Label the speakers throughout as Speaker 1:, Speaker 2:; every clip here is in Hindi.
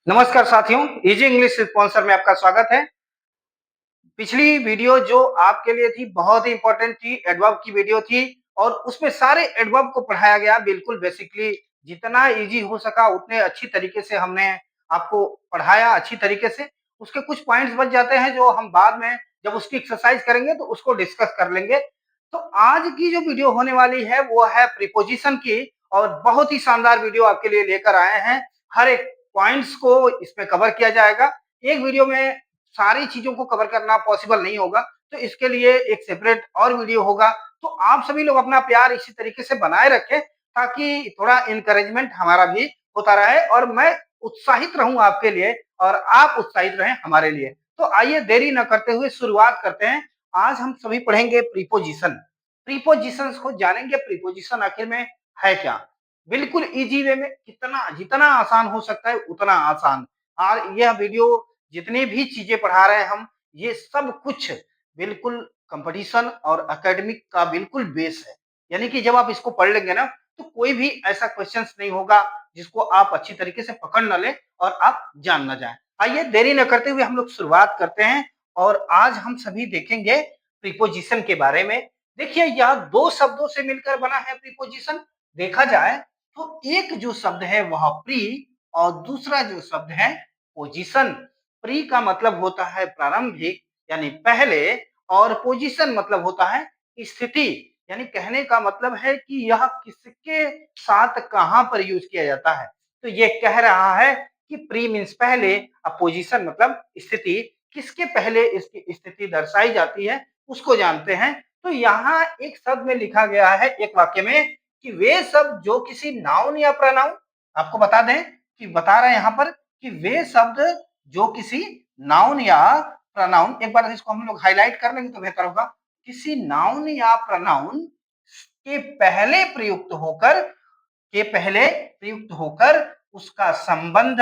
Speaker 1: नमस्कार साथियों, इजी इंग्लिश स्पॉन्सर में आपका स्वागत है। पिछली वीडियो जो आपके लिए थी बहुत ही इंपॉर्टेंट थी, एडवर्ब की वीडियो थी और उसमें सारे एडवर्ब को पढ़ाया गया बिल्कुल बेसिकली जितना इजी हो सका उतने अच्छी तरीके से हमने आपको पढ़ाया अच्छी तरीके से। उसके कुछ पॉइंट्स बच जाते हैं जो हम बाद में जब उसकी एक्सरसाइज करेंगे तो उसको डिस्कस कर लेंगे। तो आज की जो वीडियो होने वाली है वो है प्रीपोजिशन की और बहुत ही शानदार वीडियो आपके लिए लेकर आए हैं। हर एक पॉइंट्स को इसमें कवर किया जाएगा। एक वीडियो में सारी चीजों को कवर करना पॉसिबल नहीं होगा, तो इसके लिए एक सेपरेट और वीडियो होगा। तो आप सभी लोग अपना प्यार इसी तरीके से बनाए रखें ताकि थोड़ा इंकरेजमेंट हमारा भी होता रहे और मैं उत्साहित रहूं आपके लिए और आप उत्साहित रहें हमारे लिए। तो आइए देरी न करते हुए शुरुआत करते हैं। आज हम सभी पढ़ेंगे प्रीपोजिशन। प्रीपोजिशंस को जानेंगे, प्रीपोजिशन आखिर में है क्या। बिल्कुल इजी वे में, कितना जितना आसान हो सकता है उतना आसान। और यह वीडियो जितनी भी चीजें पढ़ा रहे हैं हम, ये सब कुछ बिल्कुल कंपटीशन और एकेडमिक का बिल्कुल बेस है। यानी कि जब आप इसको पढ़ लेंगे ना तो कोई भी ऐसा क्वेश्चंस नहीं होगा जिसको आप अच्छी तरीके से पकड़ न ले और आप जान न जाए। आइए देरी न करते हुए हम लोग शुरुआत करते हैं और आज हम सभी देखेंगे प्रीपोजिशन के बारे में। देखिए यह दो शब्दों से मिलकर बना है प्रीपोजिशन। देखा जाए तो एक जो शब्द है वह प्री और दूसरा जो शब्द है पोजीशन। प्री का मतलब होता है प्रारंभिक यानी पहले और पोजीशन मतलब होता है स्थिति। यानी कहने का मतलब है कि यह किसके साथ कहां पर यूज किया जाता है। तो ये कह रहा है कि प्री मीन्स पहले, अब पोजीशन मतलब स्थिति, किसके पहले इसकी स्थिति दर्शाई जाती है उसको जानते हैं। तो यहाँ एक शब्द में लिखा गया है एक वाक्य में कि वे शब्द जो किसी नाउन या प्रोनाउन, आपको बता दें कि बता रहे हैं यहाँ पर कि वे शब्द जो किसी नाउन या प्रोनाउन, एक बार इसको हम लोग हाईलाइट कर लेंगे तो बेहतर होगा, किसी नाउन या प्रोनाउन के पहले प्रयुक्त होकर उसका संबंध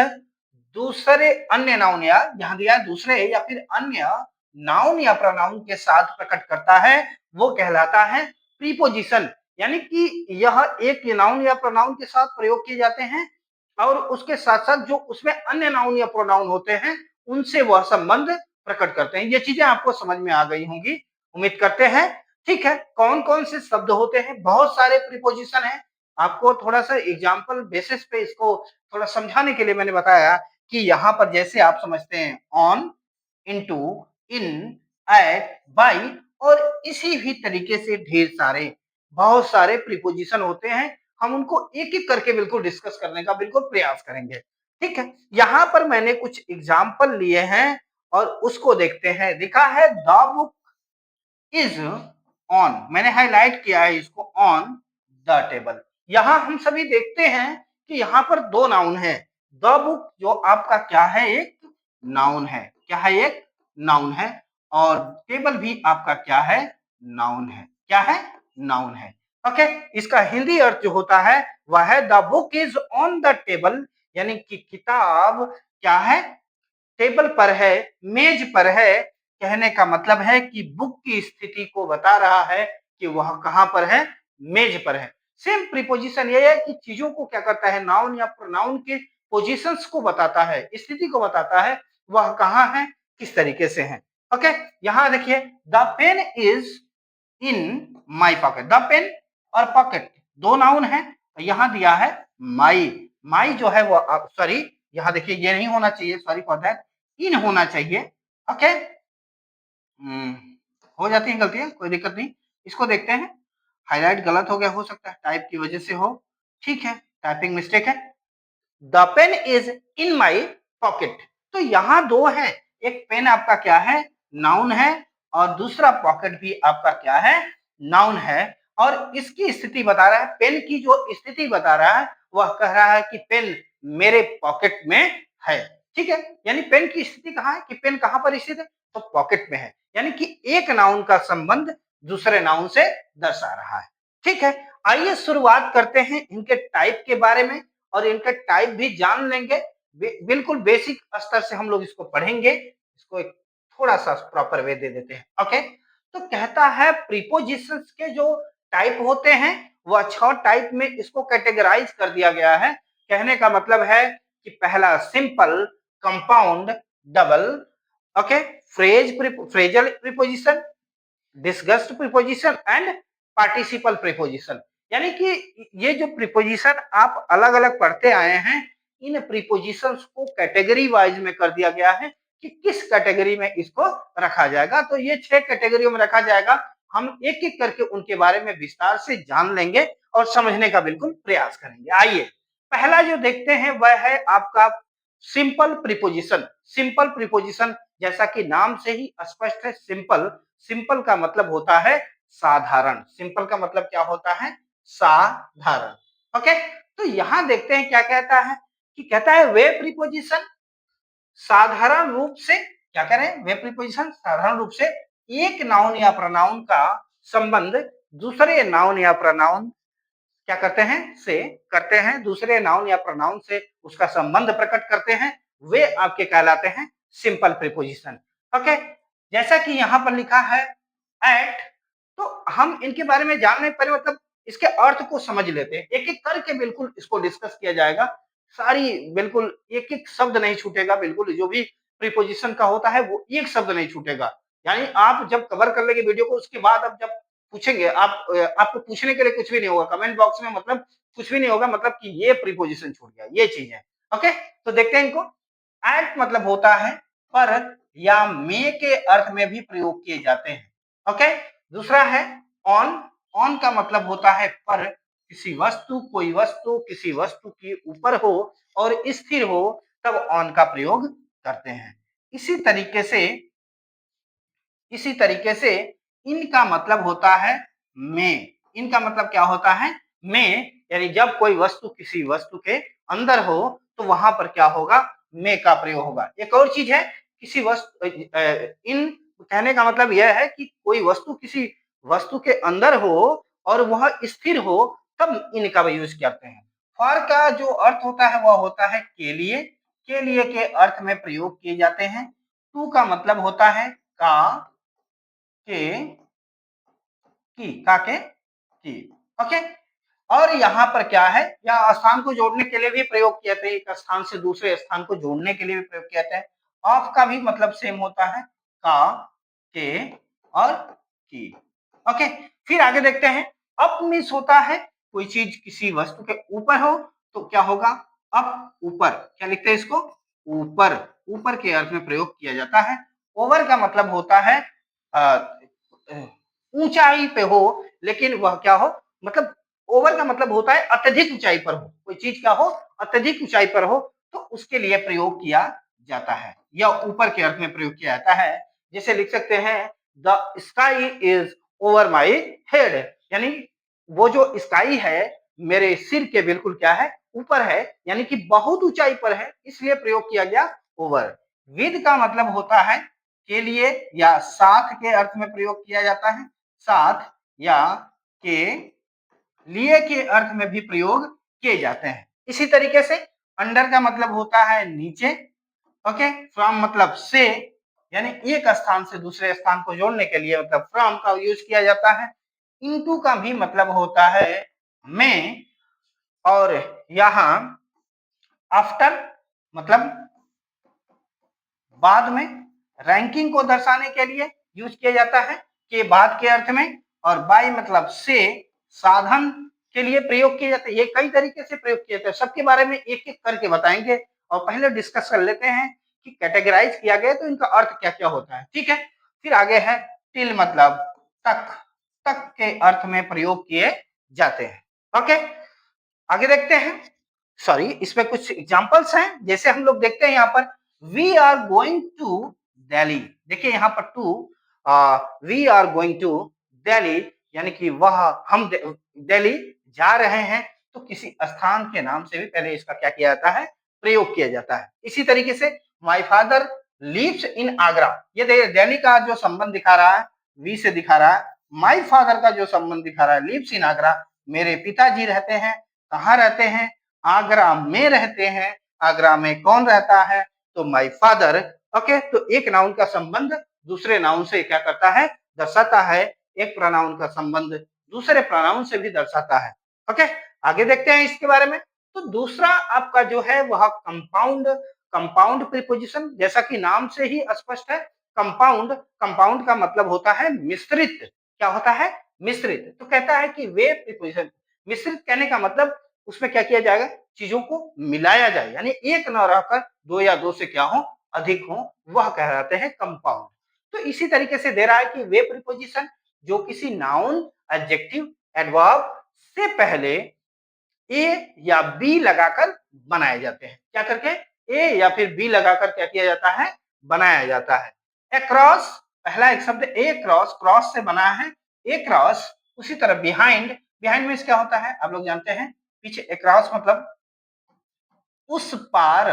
Speaker 1: दूसरे अन्य नाउन या यहाँ दिया दूसरे या फिर अन्य नाउन या प्रोनाउन के साथ प्रकट करता है वो कहलाता है प्रीपोजिशन। यानी कि यह एक नाउन या प्रोनाउन के साथ प्रयोग किए जाते हैं और उसके साथ साथ जो उसमें अन्य नाउन या प्रोनाउन होते हैं उनसे वह संबंध प्रकट करते हैं। ये चीजें आपको समझ में आ गई होंगी, उम्मीद करते हैं। ठीक है, कौन कौन से शब्द होते हैं, बहुत सारे प्रीपोजिशन है। आपको थोड़ा सा एग्जाम्पल बेसिस पे इसको थोड़ा समझाने के लिए मैंने बताया कि यहाँ पर जैसे आप समझते हैं on, into, in, at, by और इसी भी तरीके से ढेर सारे बहुत सारे प्रीपोजिशन होते हैं। हम उनको एक एक करके बिल्कुल डिस्कस करने का बिल्कुल प्रयास करेंगे। ठीक है, यहाँ पर मैंने कुछ एग्जाम्पल लिए हैं और उसको देखते हैं। लिखा है द बुक इज ऑन, मैंने हाईलाइट किया है इसको, ऑन द टेबल। यहां हम सभी देखते हैं कि यहाँ पर दो नाउन है। द बुक जो आपका क्या है, एक नाउन है। क्या है, एक नाउन है। और टेबल भी आपका क्या है, नाउन है। क्या है, नाउन है। ओके, इसका हिंदी अर्थ जो होता है वह है the book is on the table. यानी कि किताब क्या है, टेबल पर है, मेज पर है। कहने का मतलब है कि बुक की स्थिति को बता रहा है कि वह कहां पर है, मेज पर है। सेम प्रीपोजिशन ये है कि चीजों को क्या करता है, नाउन या प्रोनाउन के पोजीशंस को बताता है, स्थिति को बताता है, वह कहां है, किस तरीके से है। ओके, यहां देखिए the pen is in my pocket. The pen और पॉकेट दो नाउन है, यहां दिया है माई। माई जो है वो, सॉरी यहां देखिए ये नहीं होना चाहिए, सॉरी फॉर दैट, इन होना चाहिए। ओके, हो जाती है गलतियां, कोई दिक्कत नहीं। इसको देखते हैं, हाईलाइट गलत हो गया, हो सकता है टाइप की वजह से हो। ठीक है, टाइपिंग मिस्टेक है। The pen is in my pocket. तो यहाँ दो है, एक पेन आपका क्या है, नाउन है और दूसरा पॉकेट भी आपका क्या है, नाउन है। और इसकी स्थिति बता रहा है, पेन की जो स्थिति बता रहा है वह कह रहा है कि पेन मेरे पॉकेट में है। ठीक है, यानी पेन की स्थिति कहाँ है, कि पेन कहां पर स्थित है, तो पॉकेट में है। यानी कि एक नाउन का संबंध दूसरे नाउन से दर्शा रहा है। ठीक है, आइए शुरुआत करते हैं इनके टाइप के बारे में और इनका टाइप भी जान लेंगे। बिल्कुल बेसिक स्तर से हम लोग इसको पढ़ेंगे। इसको एक थोड़ा सा प्रॉपर वे दे देते हैं। ओके, तो कहता है प्रीपोजिशंस के जो टाइप होते हैं वह 6 टाइप में इसको कैटेगराइज कर दिया गया है। कहने का मतलब है कि पहला simple, compound, double, okay, phrasal preposition, disgust preposition and participle preposition. यानी कि ये जो प्रीपोजिशन आप अलग अलग पढ़ते आए हैं, इन प्रीपोजिशंस को कैटेगरी वाइज में कर दिया गया है कि किस कैटेगरी में इसको रखा जाएगा। तो ये 6 कैटेगरियों में रखा जाएगा। हम एक एक करके उनके बारे में विस्तार से जान लेंगे और समझने का बिल्कुल प्रयास करेंगे। आइए, पहला जो देखते हैं वह है आपका सिंपल प्रीपोजिशन। सिंपल प्रीपोजिशन जैसा कि नाम से ही स्पष्ट है, सिंपल। सिंपल का मतलब होता है साधारण। सिंपल का मतलब क्या होता है? साधारण। ओके, तो यहां देखते हैं क्या कहता है कि कहता है वे प्रीपोजिशन साधारण रूप से क्या करें? वे प्रीपोजिशन साधारण रूप से एक नाउन या प्रोनाउन का संबंध दूसरे नाउन या प्रोनाउन क्या करते हैं? से करते हैं, दूसरे नाउन या प्रोनाउन से उसका संबंध प्रकट करते हैं, वे आपके कहलाते हैं सिंपल प्रीपोजिशन। ओके, जैसा कि यहां पर लिखा है एट, तो हम इनके बारे में जानने पहले मतलब इसके अर्थ को समझ लेते हैं। एक एक करके बिल्कुल इसको डिस्कस किया जाएगा। सारी बिल्कुल एक एक शब्द नहीं छूटेगा, बिल्कुल जो भी प्रीपोजिशन का होता है वो एक शब्द नहीं छूटेगा। यानी आप जब कवर कर लेंगे वीडियो को, उसके बाद आप जब पूछेंगे, आपको पूछने के लिए कुछ भी नहीं होगा कमेंट बॉक्स में, मतलब कुछ भी नहीं होगा, मतलब कि ये प्रीपोजिशन छूट गया, ये चीज है। ओके, तो देखते हैं इनको। एट मतलब होता है पर या में के अर्थ में भी प्रयोग किए जाते हैं। ओके, दूसरा है ऑन। ऑन का मतलब होता है पर किसी वस्तु, कोई वस्तु किसी वस्तु के ऊपर हो और स्थिर हो तब ऑन का प्रयोग करते हैं। इसी तरीके से इनका मतलब होता है में। इनका मतलब क्या होता है? में, यानी जब कोई वस्तु किसी वस्तु के अंदर हो तो वहां पर क्या होगा? में का प्रयोग होगा। एक और चीज है, किसी वस्तु इन कहने का मतलब यह है कि कोई वस्तु किसी वस्तु के अंदर हो और वह स्थिर हो तब इनका यूज करते हैं। फॉर का जो अर्थ होता है वह होता है के लिए। के लिए के अर्थ में प्रयोग किए जाते हैं। टू का मतलब होता है का के की। ओके, और यहाँ पर क्या है? या स्थान को जोड़ने के लिए भी प्रयोग किया जाता है, एक स्थान से दूसरे स्थान को जोड़ने के लिए भी प्रयोग किया जाता है। ऑफ का भी मतलब सेम होता है, का, के और की। ओके, फिर आगे देखते हैं। अप मीन्स होता है कोई चीज किसी वस्तु के ऊपर हो तो क्या होगा? अप, ऊपर। क्या लिखते हैं इसको? ऊपर। ऊपर के अर्थ में प्रयोग किया जाता है। ओवर का मतलब होता है ऊंचाई पे हो, लेकिन वह क्या हो? मतलब ओवर का मतलब होता है अत्यधिक ऊंचाई पर हो। कोई चीज क्या हो? अत्यधिक ऊंचाई पर हो तो उसके लिए प्रयोग किया जाता है, या ऊपर के अर्थ में प्रयोग किया जाता है। जैसे लिख सकते हैं the sky is over my head, यानी वो जो स्काई है मेरे सिर के बिल्कुल क्या है? ऊपर है, यानी कि बहुत ऊंचाई पर है, इसलिए प्रयोग किया गया ओवर। विद का मतलब होता है के लिए या साथ के अर्थ में प्रयोग किया जाता है। साथ या के लिए के अर्थ में भी प्रयोग किए जाते हैं। इसी तरीके से अंडर का मतलब होता है नीचे। ओके, फ्रॉम मतलब से, यानी एक स्थान से दूसरे स्थान को जोड़ने के लिए मतलब फ्रॉम का यूज किया जाता है। इनटू का भी मतलब होता है में, और यहां आफ्टर मतलब बाद में, रैंकिंग को दर्शाने के लिए यूज किया जाता है के बाद के अर्थ में। और बाय मतलब से, साधन के लिए प्रयोग किया जाता है। ये कई तरीके से प्रयोग किया जाता है, सबके बारे में एक एक करके बताएंगे और पहले डिस्कस कर लेते हैं कि कैटेगराइज किया गया तो इनका अर्थ क्या क्या होता है। ठीक है, फिर आगे है टिल मतलब तक। तक के अर्थ में प्रयोग किए जाते हैं। ओके, आगे देखते हैं। सॉरी, इसमें कुछ एग्जांपल्स हैं। जैसे हम लोग देखते हैं यहाँ पर we are going to Delhi. देखिए यहाँ पर to, we are going to Delhi, यानी कि वह हम दिल्ली जा रहे हैं, तो किसी स्थान के नाम से भी पहले इसका क्या किया जाता है? प्रयोग किया जाता है। इसी तरीके से my father lives in Agra, ये देखिए दिल्ली का जो संबंध दिखा रहा है वी से दिखा रहा है, माय फादर का जो संबंध दिखा रहा है लिव्स इन आगरा, मेरे पिताजी रहते हैं। कहाँ रहते हैं? आगरा में रहते हैं। आगरा में कौन रहता है? तो माय फादर। ओके, तो एक नाउन का संबंध दूसरे नाउन से क्या करता है? दर्शाता है। एक प्रोनाउन का संबंध दूसरे प्रोनाउन से भी दर्शाता है। ओके, आगे देखते हैं इसके बारे में। तो दूसरा आपका जो है वह कंपाउंड कंपाउंड प्रीपोजिशन, जैसा कि नाम से ही स्पष्ट है। कंपाउंड कंपाउंड का मतलब होता है मिश्रित। क्या होता है? मिश्रित। तो कहता है कि वे प्रीपोजिशन, मिश्रित कहने का मतलब उसमें क्या किया जाएगा? चीजों को मिलाया जाए, यानी एक न रहकर दो या दो से क्या हो, अधिक हो, वह कहलाते हैं कंपाउंड। तो इसी तरीके से दे रहा है कि वे प्रीपोजिशन जो किसी नाउन, एडजेक्टिव, एडवर्ब से पहले ए या बी लगाकर बनाए जाते हैं। क्या करके? ए या फिर बी लगाकर क्या किया जाता है? बनाया जाता है। अक्रॉस, पहला एक शब्द ए क्रॉस, क्रॉस से बना है ए क्रॉस। उसी तरह बिहाइंड, बिहाइंड मीन्स क्या होता है? आप लोग जानते हैं, पीछे। अक्रॉस मतलब उस पार,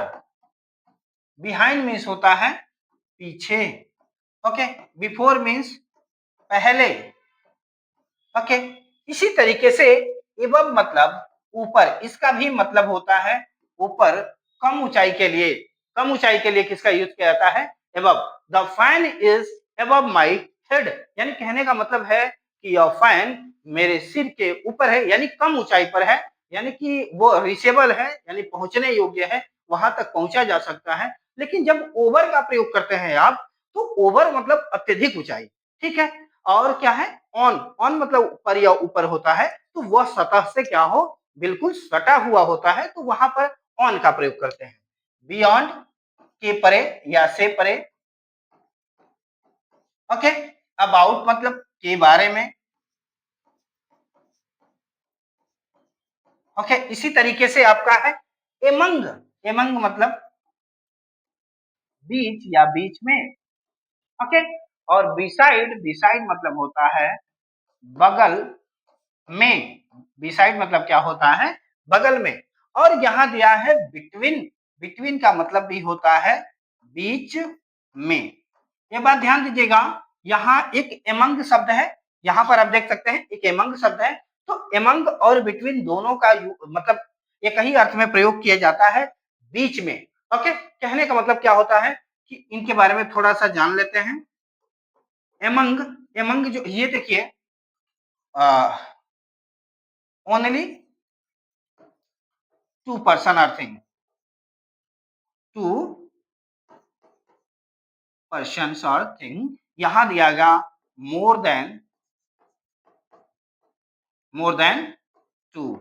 Speaker 1: बिहाइंड मीन्स होता है पीछे। ओके, बिफोर मीन्स पहले। ओके, इसी तरीके से एवं मतलब ऊपर, इसका भी मतलब होता है ऊपर, कम ऊंचाई के लिए। कम ऊंचाई के लिए किसका यूज किया जाता है? Above. The fan is above my head, यानी कहने का मतलब है कि यह फैन मेरे सिर के ऊपर है, यानी कम ऊंचाई पर है, यानी कि वो रिचेबल है, यानी पहुंचने योग्य है, वहां तक पहुंचा जा सकता है। लेकिन जब ओवर का प्रयोग करते हैं आप, तो ओवर मतलब अत्यधिक ऊंचाई, ठीक है। और क्या है? ऑन, ऑन मतलब ऊपर या ऊपर होता है, तो वह सतह से क्या हो? बिल्कुल सटा हुआ होता है, तो वहां पर ऑन का प्रयोग करते हैं। बियॉन्ड, के परे या से परे। ओके, अबाउट मतलब के बारे में। ओके, इसी तरीके से आपका है एमंग, एमंग मतलब बीच या बीच में। ओके, और बिसाइड, बिसाइड मतलब होता है बगल में। बिसाइड मतलब क्या होता है? बगल में। और यहां दिया है बिटवीन, बिटवीन का मतलब भी होता है बीच में। ये बात ध्यान दीजिएगा, यहाँ एक एमंग शब्द है, यहाँ पर आप देख सकते हैं एक एमंग शब्द है। तो एमंग और बिटवीन दोनों का मतलब एक ही अर्थ में प्रयोग किया जाता है, बीच में। ओके, कहने का मतलब क्या होता है कि इनके बारे में थोड़ा सा जान लेते हैं। एमंग, एमंग जो ये देखिए, only two person or thing, two persons और थिंग। यहां दिया गया मोर देन टू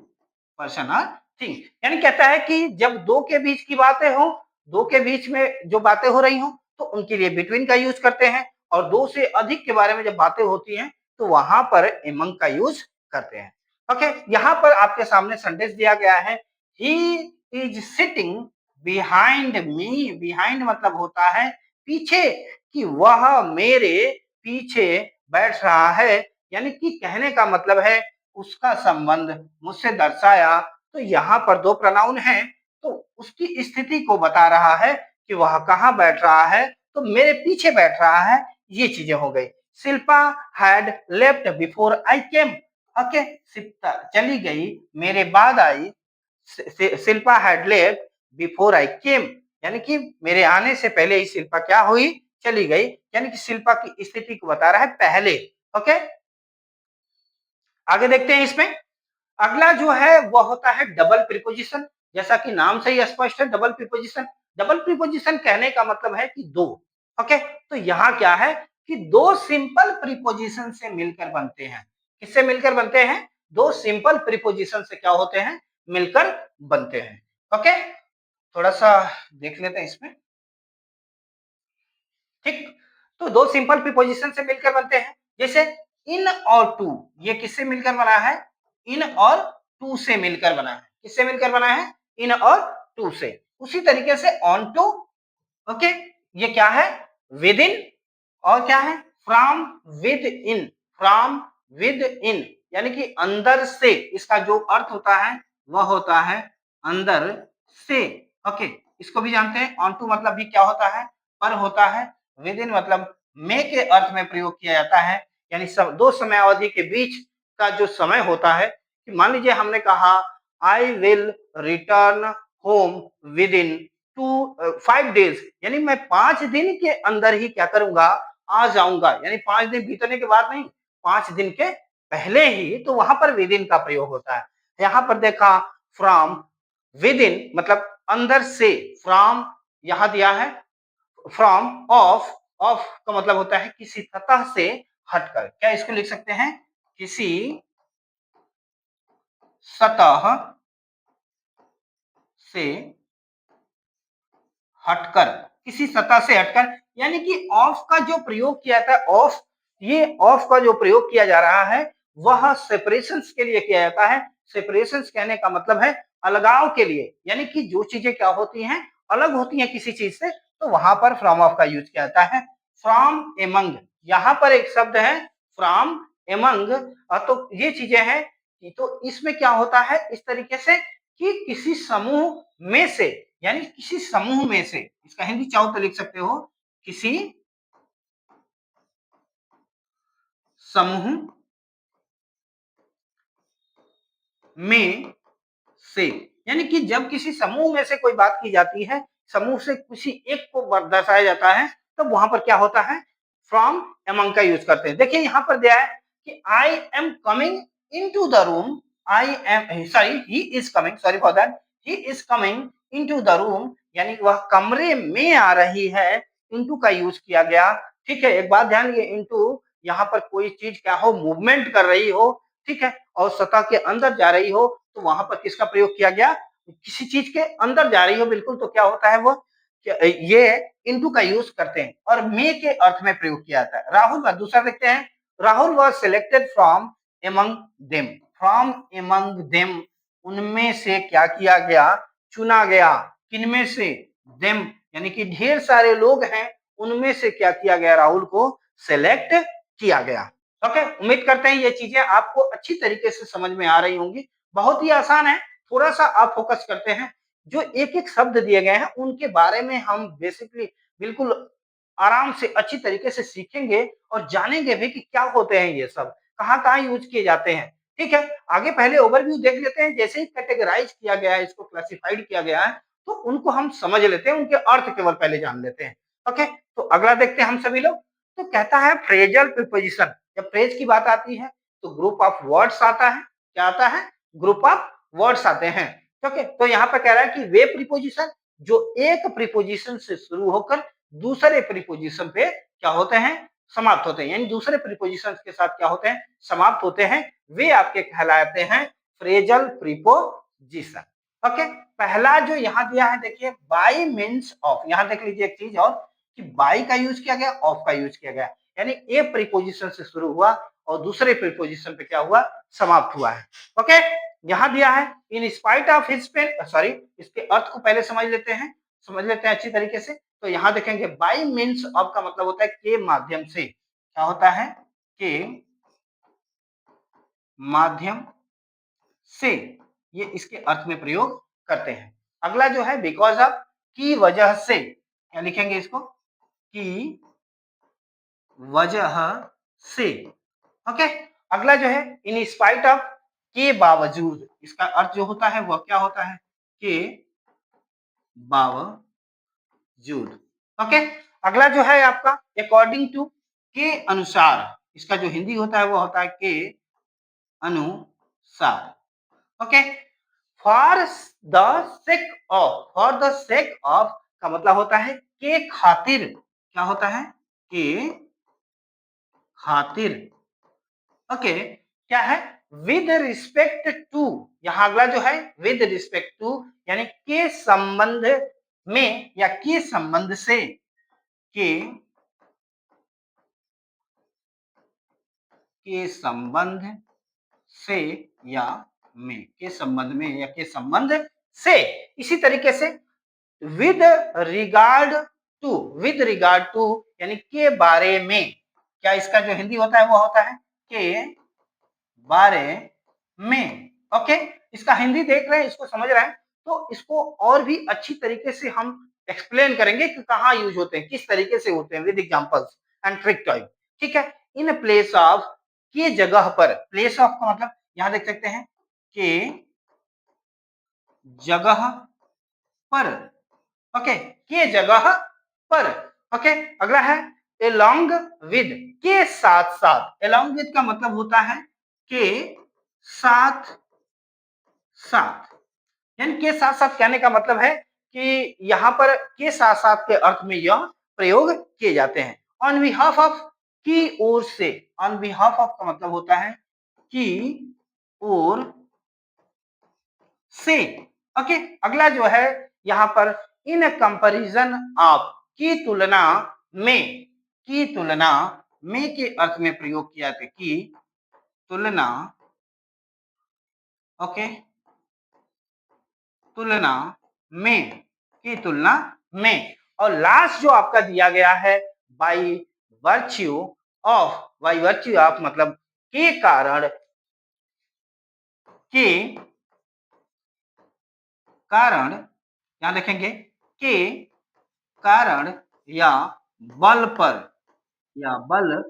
Speaker 1: पर्सन और थिंग, यानी कहता है कि जब दो के बीच की बातें हो, दो के बीच में जो बातें हो रही हो, तो उनके लिए बिटवीन का यूज करते हैं। और दो से अधिक के बारे में जब बातें होती हैं, तो वहां पर एमंग का यूज करते हैं। ओके, यहाँ पर आपके सामने सेंटेंस दिया गया है, he is sitting behind me. Behind मतलब होता है पीछे, कि वह मेरे पीछे बैठ रहा है, यानी कि कहने का मतलब है उसका संबंध मुझसे दर्शाया। तो यहाँ पर दो प्रोनाउन हैं, तो उसकी स्थिति को बता रहा है कि वह कहाँ बैठ रहा है, तो मेरे पीछे बैठ रहा है। ये चीजें हो गई। Shilpa had left before I came. Okay, Shilpa चली गई, मेरे बाद आई। Shilpa had left before I came, यानी कि मेरे आने से पहले ही शिल्पा क्या हुई? चली गई, यानी कि शिल्पा की स्थिति को बता रहा है पहले। ओके, आगे देखते हैं इसमें। अगला जो है वह होता है डबल प्रीपोजिशन, जैसा कि नाम से ही स्पष्ट है डबल प्रीपोजिशन। डबल प्रीपोजिशन कहने का मतलब है कि दो। ओके, तो यहाँ क्या है कि दो सिंपल प्रीपोजिशन से मिलकर बनते हैं। किससे मिलकर बनते हैं? दो सिंपल प्रीपोजिशन से क्या होते हैं? मिलकर बनते हैं। ओके, थोड़ा सा देख लेते हैं इसमें। ठीक, तो दो सिंपल प्रीपोजिशन से मिलकर बनते हैं, जैसे इन और टू। ये किससे मिलकर बना है? इन और टू से मिलकर बना है। किससे मिलकर बना है? इन और टू से। उसी तरीके से ऑन टू। ओके, ये क्या है? With in. और क्या है? From with in, from with in, यानी कि अंदर से। इसका जो अर्थ होता है वह होता है अंदर से। ओके, इसको भी जानते हैं। ऑन टू मतलब भी क्या होता है? पर होता है। विद इन मतलब में के अर्थ में प्रयोग किया जाता है, यानी दो समयावधि के बीच का जो समय होता है। कि मान लीजिए हमने कहा I will return home with in 5 days, यानी मैं 5 दिन के अंदर ही क्या करूंगा? आ जाऊंगा, यानी 5 दिन बीतने के बाद नहीं, 5 दिन के पहले ही। तो वहां पर विद इन का प्रयोग होता है। यहाँ पर देखा फ्रॉम विद इन मतलब अंदर से, फ्रॉम यहां दिया है, फ्रॉम, ऑफ का मतलब होता है किसी सतह से हटकर। क्या इसको लिख सकते हैं? किसी सतह से हटकर, किसी सतह से हटकर, यानी कि ऑफ का जो प्रयोग किया था, ऑफ, ये ऑफ का जो प्रयोग किया जा रहा है वह सेपरेशंस के लिए किया जाता है। सेपरेशंस कहने का मतलब है अलगाव के लिए, यानी कि जो चीजें क्या होती हैं, अलग होती हैं किसी चीज से, तो वहां पर फ्रॉम ऑफ का यूज किया जाता है। फ्रॉम एमंग, यहां पर एक शब्द है फ्रॉम एमंग, तो ये चीजें हैं, तो इसमें क्या होता है इस तरीके से कि किसी समूह में से, यानी किसी समूह में से, इसका हिंदी चाहो तो लिख सकते हो, किसी समूह में से, यानी कि जब किसी समूह में से कोई बात की जाती है, समूह से किसी एक को दर्शाया जाता है, तब तो वहां पर क्या होता है, फ्रॉम एमंग का यूज करते हैं। देखिए यहां पर दिया है कि I am coming into the room, I am sorry he is coming, sorry for that, he is coming into the room, यानी वह कमरे में आ रही है, इनटू का यूज किया गया। ठीक है, एक बात ध्यान दिए, इनटू यहाँ पर कोई चीज क्या हो, मूवमेंट कर रही हो, ठीक है, और सतह के अंदर जा रही हो, तो वहां पर किसका प्रयोग किया गया, किसी चीज के अंदर जा रही हो बिल्कुल, तो क्या होता है वो, ये इनटू का यूज करते हैं और मे के अर्थ में प्रयोग किया जाता है। राहुल का दूसरा देखते हैं, Rahul was selected from among them, from among them, उनमें से क्या किया गया, चुना गया, किनमें से, देम, यानी कि ढेर सारे लोग हैं, उनमें से क्या किया गया, राहुल को सेलेक्ट किया गया। ओके, उम्मीद करते हैं ये चीजें आपको अच्छी तरीके से समझ में आ रही होंगी। बहुत ही आसान है, थोड़ा सा आप फोकस करते हैं, जो एक एक शब्द दिए गए हैं उनके बारे में हम बेसिकली बिल्कुल आराम से अच्छी तरीके से सीखेंगे और जानेंगे भी कि क्या होते हैं ये सब, कहाँ कहाँ यूज किए जाते हैं। ठीक है, आगे पहले ओवरव्यू देख लेते हैं, जैसे ही कैटेगराइज किया गया है, इसको क्लासिफाइड किया गया है, तो उनको हम समझ लेते हैं, उनके अर्थ केवल पहले जान लेते हैं। ओके, तो अगला देखते हैं हम सभी लोग। तो कहता है फ्रेजल प्रीपोजिशन, जब फ्रेज की बात आती है तो ग्रुप ऑफ वर्ड्स आता है, क्या आता है, ग्रुप ऑफ वर्ड्स आते हैं। ओके, तो यहाँ पर कह रहा है कि वे प्रीपोजिशन जो एक प्रीपोजिशन से शुरू होकर दूसरे प्रीपोजिशन पे क्या होते हैं, समाप्त होते हैं, यानी दूसरे प्रीपोजिशन के साथ क्या होते हैं, समाप्त होते हैं, वे आपके कहलाते हैं फ्रेजल प्रीपोजिशन। ओके, पहला जो यहाँ दिया है देखिए, बाय मीन्स ऑफ, यहाँ देख लीजिए एक चीज और, कि बाय का यूज किया गया, ऑफ का यूज किया गया, यानी ए प्रीपोजिशन से शुरू हुआ और दूसरे प्रीपोजिशन पे क्या हुआ, समाप्त हुआ है। ओके, यहां दिया है in spite of his pain, sorry, इसके अर्थ को पहले समझ लेते हैं अच्छी तरीके से। तो यहां देखेंगे बाय मीन्स ऑफ का मतलब होता है के माध्यम से, क्या होता है, के माध्यम से, ये इसके अर्थ में प्रयोग करते हैं। अगला जो है बिकॉज ऑफ, की वजह से, क्या लिखेंगे इसको, की वजह से। ओके, अगला जो है इन स्पाइट ऑफ, के बावजूद, इसका अर्थ जो होता है वह क्या होता है, के बावजूद। ओके, अगला जो है आपका अकॉर्डिंग टू, के अनुसार, इसका जो हिंदी होता है वो होता है के अनुसार। Okay, for the sake of, for the sake of का मतलब होता है के खातिर, क्या होता है, के खातिर। ओके, क्या है, विद रिस्पेक्ट टू, यहां अगला जो है विद रिस्पेक्ट टू, यानी के संबंध में या के संबंध से, के संबंध से या में, के संबंध में या के संबंध से। इसी तरीके से with regard to, with regard to यानी के बारे में, क्या इसका जो हिंदी होता है वो होता है के बारे में। ओके, इसका हिंदी देख रहे हैं, इसको समझ रहे हैं, तो इसको और भी अच्छी तरीके से हम एक्सप्लेन करेंगे कि कहाँ यूज होते हैं, किस तरीके से होते हैं, with examples and trick type. ठीक है, इन प्लेस ऑफ, के जगह पर, प्लेस ऑफ का मतलब यहां देख सकते हैं के जगह पर। ओके, के जगह पर। ओके, अगला है along with, के साथ साथ, along with का मतलब होता है के साथ साथ, यानी के साथ-साथ कहने का मतलब है कि यहाँ पर के साथ-साथ के अर्थ में यह प्रयोग किए जाते हैं। ऑन बिहाफ ऑफ की ओर से, ऑन बिहाफ ऑफ का मतलब होता है की ओर से। ओके, अगला जो है यहाँ पर इन कंपैरिजन ऑफ की तुलना में, की तुलना में के अर्थ में प्रयोग किया था की तुलना, ओके, तुलना में, की तुलना में। और लास्ट जो आपका दिया गया है by virtue of, by virtue of मतलब के कारण, के कारण, यहां देखेंगे के कारण या बल पर, या बल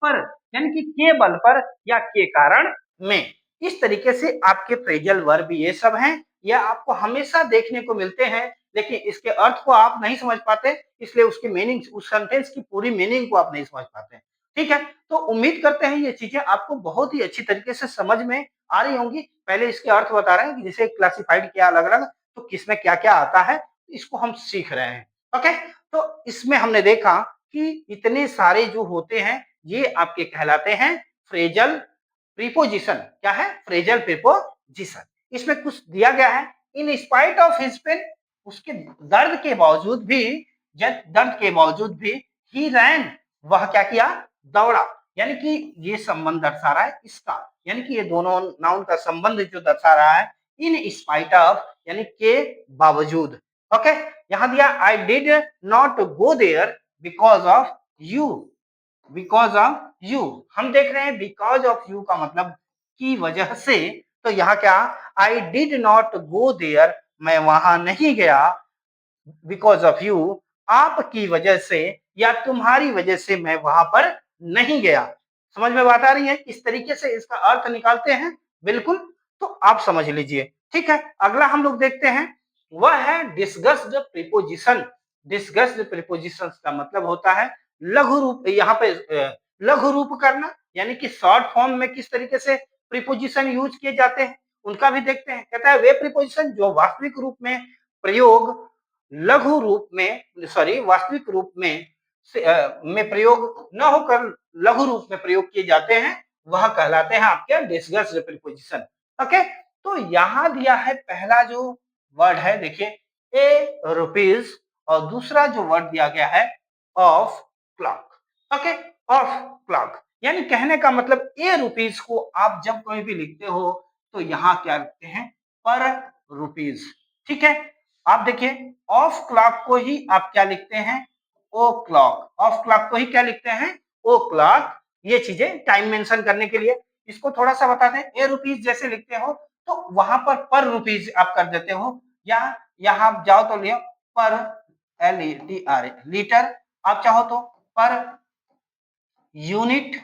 Speaker 1: पर, यानी कि के बल पर या के कारण में। इस तरीके से आपके फ्रेजल वर्ब ये सब हैं, यह आपको हमेशा देखने को मिलते हैं, लेकिन इसके अर्थ को आप नहीं समझ पाते, इसलिए उसकी मीनिंग, उस सेंटेंस की पूरी मीनिंग को आप नहीं समझ पाते। ठीक है, तो उम्मीद करते हैं ये चीजें आपको बहुत ही अच्छी तरीके से समझ में आ रही होंगी। पहले इसके अर्थ बता रहे हैं कि जैसे क्लासिफाइड किया अलग अलग, तो किसमें क्या क्या आता है, इसको हम सीख रहे हैं। ओके, तो इसमें हमने देखा कि इतने सारे जो होते हैं ये आपके कहलाते हैं फ्रेजल प्रीपोजिशन। क्या है? Phrasal preposition. इसमें कुछ दिया गया है, in spite of his pain, उसके दर्द के बावजूद भी, दर्द के बावजूद भी ही रैन, वह क्या किया? दौड़ा। यानी कि ये संबंध दर्शा रहा है इसका, यानी कि ये दोनों नाउन का संबंध जो दर्शा रहा है, इन स्पाइट ऑफ यानी के बावजूद। ओके, यहां दिया I did not go there because of you, because of you. हम देख रहे हैं बिकॉज ऑफ यू का मतलब की वजह से, तो यहाँ क्या? I did not go there, मैं वहां नहीं गया, बिकॉज ऑफ यू, आपकी वजह से या तुम्हारी वजह से मैं वहां पर नहीं गया। समझ में बात आ रही है? इस तरीके से इसका अर्थ निकालते हैं, बिल्कुल, तो आप समझ लीजिए। ठीक है, अगला हम लोग देखते हैं, वह है डिस्गस्ड प्रीपोजिशन। डिस्गस्ड प्रीपोजिशन का मतलब होता है लघु रूप, यहाँ पे लघु रूप करना, यानी कि शॉर्ट फॉर्म में किस तरीके से प्रीपोजिशन यूज किए जाते हैं उनका भी देखते हैं। कहता है वे प्रीपोजिशन जो वास्तविक रूप में प्रयोग लघु रूप में, सॉरी वास्तविक रूप में में प्रयोग न होकर लघु रूप में प्रयोग किए जाते हैं, वह कहलाते हैं आपके डिस्गस्ड प्रीपोजिशन। ओके, तो यहां दिया है पहला जो वर्ड है, देखिए ए रुपीज, और दूसरा जो वर्ड दिया गया है of clock. Okay, of clock, यानी कहने का मतलब ए रुपीज को आप जब कहीं भी लिखते हो तो यहाँ क्या लिखते हैं? पर रुपीज। ठीक है, आप देखिए ऑफ क्लॉक को ही आप क्या लिखते हैं? ओ क्लॉक। ऑफ क्लॉक को ही क्या लिखते हैं? ओ क्लॉक। ये चीजें टाइम मेंशन करने के लिए, इसको थोड़ा सा बता दें, ए रुपीज जैसे लिखते हो तो वहां पर रुपीज आप कर देते हो, या यहाँ आप जाओ तो लियो पर, LETR, लीटर, आप चाहो तो पर यूनिट।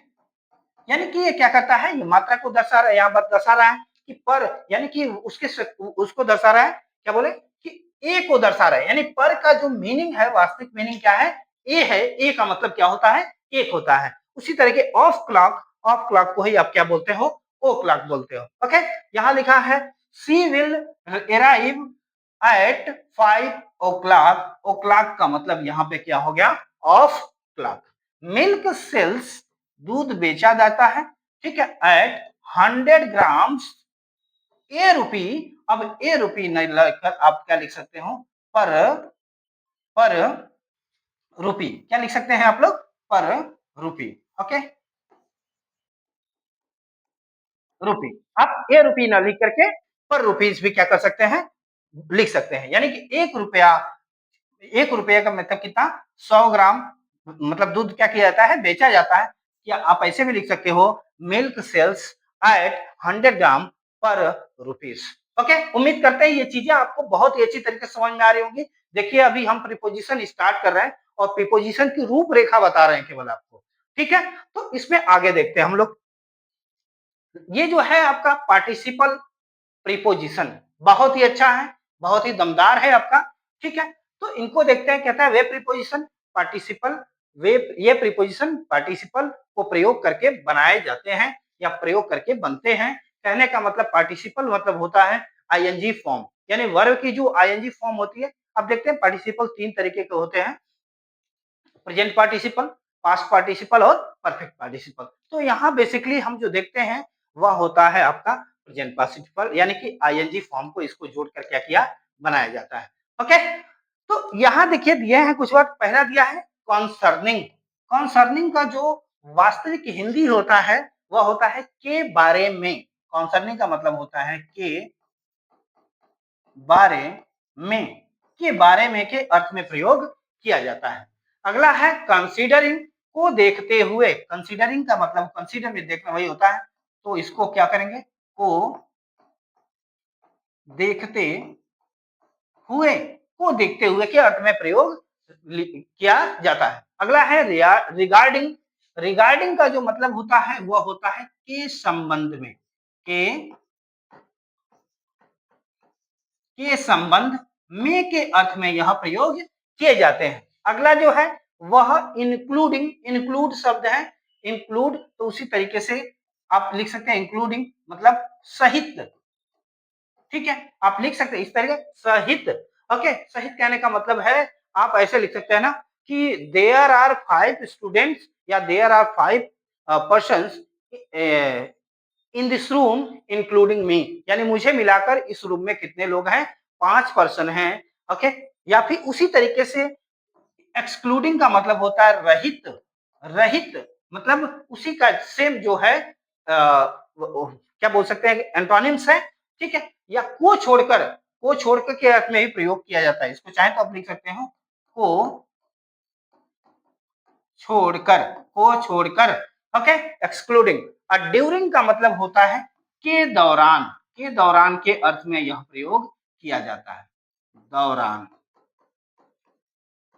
Speaker 1: यानी कि ये क्या करता है? ये मात्रा को दर्शा रहा है, यहाँ पर दर्शा रहा है कि पर, यानी कि उसको दर्शा रहा है, क्या बोले कि ए को दर्शा रहा है, यानी पर का जो मीनिंग है, वास्तविक मीनिंग क्या है? ए है। ए का मतलब क्या होता है? एक होता है। उसी तरह के ऑफ क्लॉक, ऑफ क्लॉक को ही आप क्या बोलते हो? ओ क्लॉक बोलते हो। ओके, यहाँ लिखा है she will arrive at 5 o'clock। O'clock का मतलब यहाँ पे क्या हो गया? Of clock. मिल्क सेल्स, दूध बेचा जाता है, ठीक है, एट 100 ग्राम्स ए रुपी। अब ए रुपी नहीं लिखकर आप क्या लिख सकते हो? पर, पर रुपी। क्या लिख सकते हैं आप लोग? पर रुपी। ओके, रुपी। आप ए रुपी ना लिख करके पर रुपीज भी क्या कर सकते हैं? लिख सकते हैं। यानी कि 1 रुपया, 1 रुपये का मतलब कितना? 100 ग्राम, मतलब दूध क्या किया जाता है? बेचा जाता है। या आप ऐसे भी लिख सकते हो, मिल्क सेल्स एट 100 ग्राम पर रुपीज। ओके, उम्मीद करते हैं ये चीजें आपको बहुत ही अच्छी तरीके से समझ में आ रही होंगी। देखिए अभी हम प्रीपोजिशन स्टार्ट कर रहे हैं और प्रीपोजिशन की रूपरेखा बता रहे हैं केवल आपको। ठीक है, तो इसमें आगे देखते हैं हम लोग। ये जो है आपका पार्टिसिपल प्रीपोजिशन, बहुत ही अच्छा है, बहुत ही दमदार है आपका। ठीक है, तो इनको देखते हैं। कहता है वे प्रीपोजिशन पार्टिसिपल, वे, ये प्रीपोजिशन पार्टिसिपल को प्रयोग करके बनाए जाते हैं या प्रयोग करके बनते हैं। कहने का मतलब पार्टिसिपल मतलब होता है आईएनजी फॉर्म, यानी वर्ब की जो आईएनजी फॉर्म होती है। अब देखते हैं पार्टिसिपल तीन तरीके के होते हैं, प्रेजेंट पार्टिसिपल, पास्ट पार्टिसिपल और परफेक्ट पार्टिसिपल। तो यहाँ बेसिकली हम जो देखते हैं वह होता है आपका प्रेजेंट पार्टिसिपल, यानी कि आईएनजी फॉर्म को इसको जोड़कर क्या किया, बनाया जाता है। ओके, तो यहाँ देखिए दिए हैं कुछ वर्ड। पहला दिया है कॉन्सर्निंग। कॉन्सर्निंग का जो वास्तविक हिंदी होता है वह होता है के बारे में। कॉन्सर्निंग का मतलब होता है के बारे में, के बारे में के अर्थ में प्रयोग किया जाता है। अगला है कंसीडरिंग, को देखते हुए। कंसीडरिंग का मतलब कंसीडर में देखना वही होता है, तो इसको क्या करेंगे, को देखते हुए, को देखते हुए के अर्थ में प्रयोग किया जाता है। अगला है रिगार्डिंग। रिगार्डिंग का जो मतलब होता है वह होता है के संबंध में, के संबंध में के अर्थ में यह प्रयोग किए जाते हैं। अगला जो है वह इंक्लूडिंग, इंक्लूड शब्द है, इंक्लूड, तो उसी तरीके से आप लिख सकते हैं इंक्लूडिंग मतलब सहित। ठीक है, आप लिख सकते हैं इस तरीके सहित। ओके, सहित कहने का मतलब है आप ऐसे लिख सकते हैं ना कि देयर आर 5 स्टूडेंट्स या there are 5 persons in this room including me, यानी मुझे मिलाकर इस रूम में कितने लोग हैं, 5 पर्सन हैं। ओके, या फिर उसी तरीके से एक्सक्लूडिंग का मतलब होता है रहित। रहित मतलब उसी का सेम जो है क्या बोल सकते हैं, एंटोनिम्स है। ठीक है, या को छोड़कर, को छोड़कर के अर्थ में भी प्रयोग किया जाता है। इसको चाहे तो आप लिख सकते हो को छोड़कर, को छोड़कर। Okay, excluding. और ड्यूरिंग का मतलब होता है के दौरान, के दौरान के अर्थ में यह प्रयोग किया जाता है। दौरान,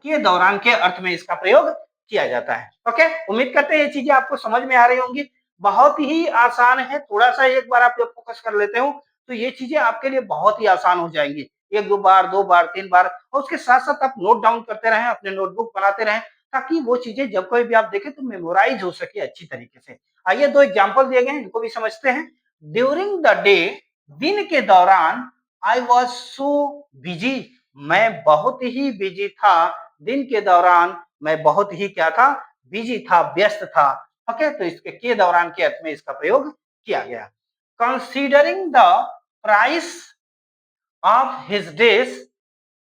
Speaker 1: के दौरान के अर्थ में इसका प्रयोग किया जाता है। ओके, उम्मीद करते हैं ये चीजें आपको समझ में आ रही होंगी। बहुत ही आसान है, थोड़ा सा एक बार आप जब फोकस कर लेते हो तो ये चीजें आपके लिए बहुत ही आसान हो जाएंगी। एक दो बार, दो बार, तीन बार, और उसके साथ साथ आप नोट डाउन करते रहें, अपने नोटबुक बनाते रहें, ताकि वो चीजें जब कोई भी आप देखें तो मेमोराइज हो सके अच्छी तरीके से। आइए दो एग्जाम्पल दिए गए हैं, इनको भी समझते हैं। ड्यूरिंग द डे, दिन के दौरान, आई वॉज सो बिजी, मैं बहुत ही बिजी था। दिन के दौरान मैं बहुत ही क्या था, बिजी था, व्यस्त था। ओके, तो इसके के दौरान के अर्थ में इसका प्रयोग किया गया। Considering the price of his dress.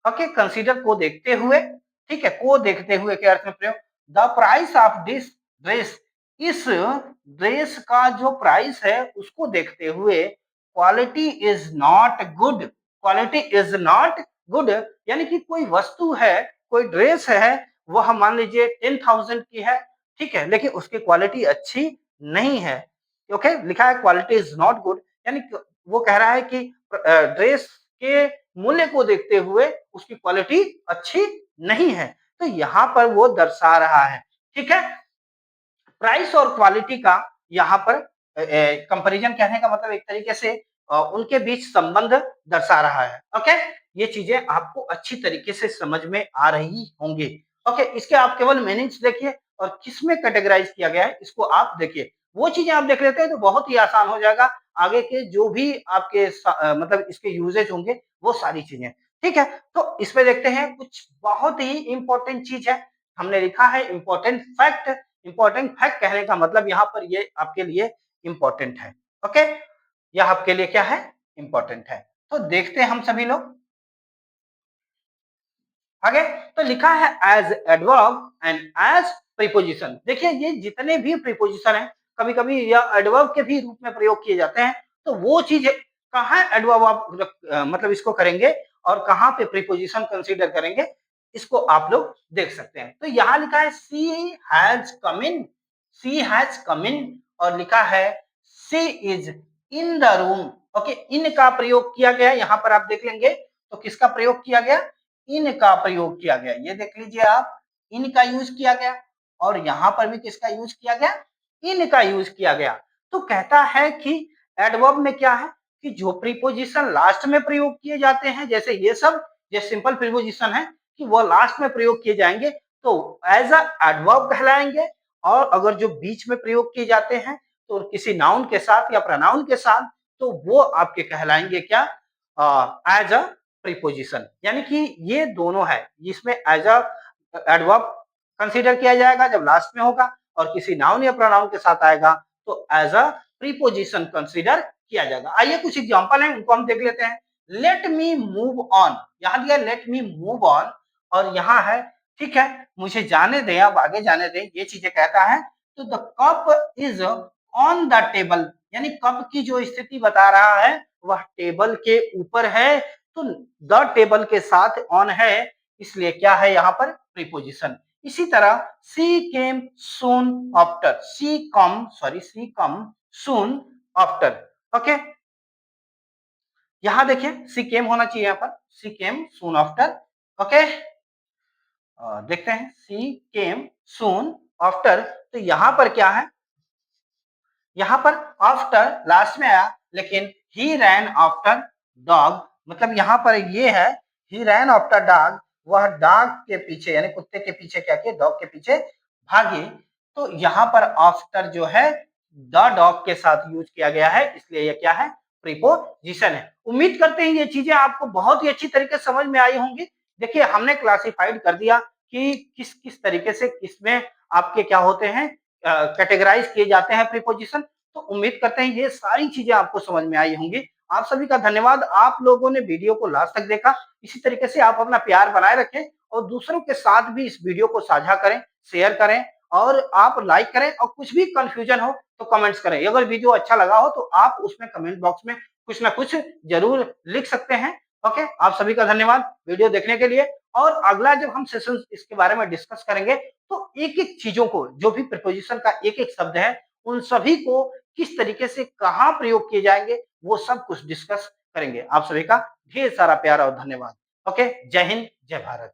Speaker 1: Okay, consider को देखते हुए, ठीक है, को देखते हुए के अर्थ में प्रयोग। The price of this dress, इस ड्रेस का जो प्राइस है उसको देखते हुए, quality is not good, quality is not good, यानी कि कोई वस्तु है, कोई ड्रेस है, वह मान लीजिए 10,000 की है, ठीक है, लेकिन उसकी क्वालिटी अच्छी नहीं है। ओके, लिखा है क्वालिटी इज नॉट गुड, यानी वो कह रहा है कि ड्रेस के मूल्य को देखते हुए उसकी क्वालिटी अच्छी नहीं है। तो यहाँ पर वो दर्शा रहा है। ठीक है, प्राइस और क्वालिटी का यहाँ पर कंपैरिजन कहने का मतलब एक तरीके से उनके बीच संबंध दर्शा रहा है। ओके, ये चीजें आपको अच्छी तरीके से समझ में आ रही होंगी। ओके, इसके आप केवल मीनिंग्स देखिए और किसमें कैटेगराइज किया गया है इसको आप देखिए। वो चीजें आप देख लेते हैं तो बहुत ही आसान हो जाएगा। आगे के जो भी आपके मतलब इसके यूजेज होंगे वो सारी चीजें। ठीक है, तो इसमें देखते हैं कुछ बहुत ही इंपॉर्टेंट चीज है। हमने लिखा है इंपॉर्टेंट फैक्ट। इंपॉर्टेंट फैक्ट कहने का मतलब यहाँ पर ये आपके लिए इंपॉर्टेंट है। ओके, यह आपके लिए क्या है, इंपॉर्टेंट है। तो देखते हैं हम सभी लोग आगे। तो लिखा है as adverb and as preposition. देखिए ये जितने भी प्रीपोजिशन है, कभी कभी यह एडवर्ब के भी रूप में प्रयोग किए जाते हैं। तो वो चीज कहाँ एडवर्ब आप मतलब इसको करेंगे और कहाँ पे प्रीपोजिशन कंसीडर करेंगे, इसको आप लोग देख सकते हैं। तो यहाँ लिखा है सी has come in, C has come इन, और लिखा है she is in the room. Okay, in का प्रयोग किया गया, यहाँ पर आप देख लेंगे तो किसका प्रयोग किया गया, इन का प्रयोग किया गया। ये देख लीजिए आप, इन का यूज किया गया, और यहां पर भी किसका यूज किया गया, इन का यूज किया गया। तो कहता है कि एडवर्ब में क्या है कि जो प्रीपोजिशन लास्ट में प्रयोग किए जाते हैं, जैसे ये सब जो सिंपल प्रीपोजिशन है कि वो लास्ट में प्रयोग किए जाएंगे तो एज अ एडवर्ब कहलाएंगे। और अगर जो बीच में प्रयोग किए जाते हैं तो किसी नाउन के साथ या प्रोनाउन के साथ, तो वो आपके कहलाएंगे क्या, एज अ प्रीपोजिशन, यानी कि ये दोनों है जिसमें एज अ एडवर्ब कंसीडर किया जाएगा जब लास्ट में होगा, और किसी नाउन या प्रोनाउन के साथ आएगा तो एज अ प्रीपोजिशन कंसीडर किया जाएगा। आइए कुछ एग्जांपल हैं उनको हम देख लेते हैं। लेट मी मूव ऑन, यहाँ दिया लेट मी मूव ऑन, और यहाँ है ठीक है मुझे जाने दें, अब आगे जाने दें, ये चीजें कहता है। तो the cup is on the table, यानी कप की जो स्थिति बता रहा है वह टेबल के ऊपर है, तो द टेबल के साथ ऑन है, इसलिए क्या है यहाँ पर प्रीपोजिशन। इसी तरह सी केम सून आफ्टर, सी कम सून आफ्टर, ओके। यहां देखिए सी केम होना चाहिए, यहाँ पर सी केम सून आफ्टर, ओके। देखते हैं सी केम सून आफ्टर, तो यहां पर क्या है, यहां पर आफ्टर लास्ट में आया, लेकिन ही रैन आफ्टर डॉग, मतलब यहां पर ये है ही रैन आफ्टर डॉग, वह डॉग के पीछे यानी कुत्ते के पीछे क्या किए, डॉग के पीछे भागे। तो यहां पर आफ्टर जो है द डॉग के साथ यूज किया गया है, इसलिए ये क्या है, प्रीपोजिशन है। उम्मीद करते हैं ये चीजें आपको बहुत ही अच्छी तरीके से समझ में आई होंगी। देखिए हमने क्लासिफाइड कर दिया कि किस किस तरीके से किसमें आपके क्या होते हैं, कैटेगराइज किए जाते हैं प्रीपोजिशन। तो उम्मीद करते हैं ये सारी चीजें आपको समझ में आई होंगी। आप सभी का धन्यवाद, आप लोगों ने वीडियो को लास्ट तक देखा। इसी तरीके से आप अपना प्यार बनाए रखें और दूसरों के साथ भी इस वीडियो को साझा करें, शेयर करें, और आप लाइक करें, और कुछ भी कंफ्यूजन हो तो कमेंट्स करें। अगर वीडियो अच्छा लगा हो तो आप उसमें कमेंट बॉक्स में कुछ ना कुछ जरूर लिख सकते हैं। ओके, आप सभी का धन्यवाद वीडियो देखने के लिए। और अगला जब हम सेशन इसके बारे में डिस्कस करेंगे तो एक एक चीजों को, जो भी प्रीपोजिशन का एक एक शब्द है, उन सभी को किस तरीके से कहां प्रयोग किए जाएंगे वो सब कुछ डिस्कस करेंगे। आप सभी का ढेर सारा प्यार और धन्यवाद। ओके, जय हिंद, जय भारत।